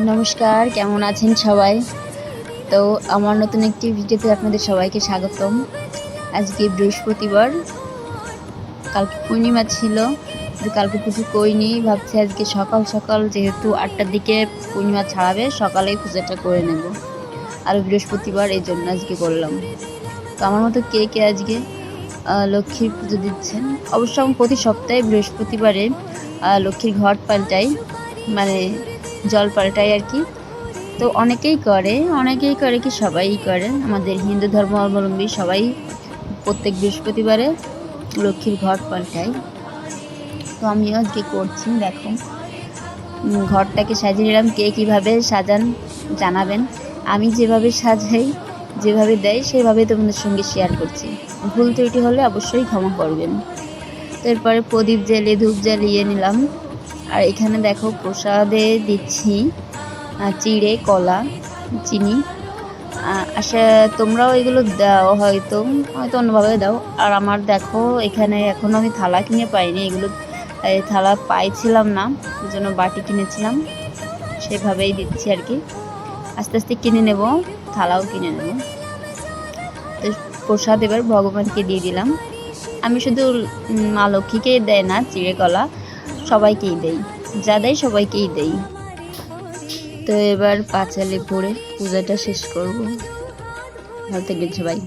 নমস্কার, কেমন আছেন সবাই? তো আমার নতুন একটি ভিডিওতে আপনাদের সবাইকে স্বাগতম। আজকে বৃহস্পতিবার, কালকে পূর্ণিমা ছিল, কিন্তু কালকে পুজো করিনি। ভাবছি আজকে সকাল সকাল যেহেতু 8টার দিকে পূর্ণিমা ছাড়াবে, সকালেই পূজাটা করে নেব। আর বৃহস্পতিবার এই জন্য আজকে করলাম। তো আমার মতো কে কে আজকে লক্ষ্মীর পুজো দিচ্ছেন? অবশ্য আমি প্রতি সপ্তাহে বৃহস্পতিবারে লক্ষ্মীর ঘট পাল্টাই, মানে জল পাল্টাই আর কি। তো অনেকেই করে কি সবাই করে, আমাদের হিন্দু ধর্মাবলম্বী সবাই প্রত্যেক বৃহস্পতিবারে লক্ষ্মীর ঘট পাল্টায়। তো আমিও আজকে করছি। দেখো, ঘরটাকে সাজিয়ে নিলাম। কে কীভাবে সাজান জানাবেন। আমি যেভাবে সাজাই, যেভাবে দেয়, সেভাবে তোমাদের সঙ্গে শেয়ার করছি। ভুল ত্রুটি হলে অবশ্যই ক্ষমা করবেন। তো এরপরে প্রদীপ জ্বালিয়ে ধূপ জ্বালিয়ে নিলাম। আর এখানে দেখো প্রসাদে দিচ্ছি চিড়ে, কলা, চিনি। আচ্ছা, তোমরাও এগুলো দাও, হয়তো অন্যভাবে দাও। আর আমার দেখো, এখানে এখনও আমি থালা কিনে পাইনি। এগুলো থালা পাইছিলাম না, এই জন্য বাটি কিনেছিলাম। সেভাবেই দিচ্ছি আর কি। আস্তে আস্তে কিনে নেব, থালাও কিনে নেব। তো প্রসাদ এবার ভগবানকে দিয়ে দিলাম। আমি শুধু মা লক্ষ্মীকেই দেয় না, চিড়ে কলা সবাইকেই দেই, যা দেয় সবাইকেই দেই। তো এবার পাঁচালি পড়ে পূজাটা শেষ করব। ভালো থাকবেন সবাই।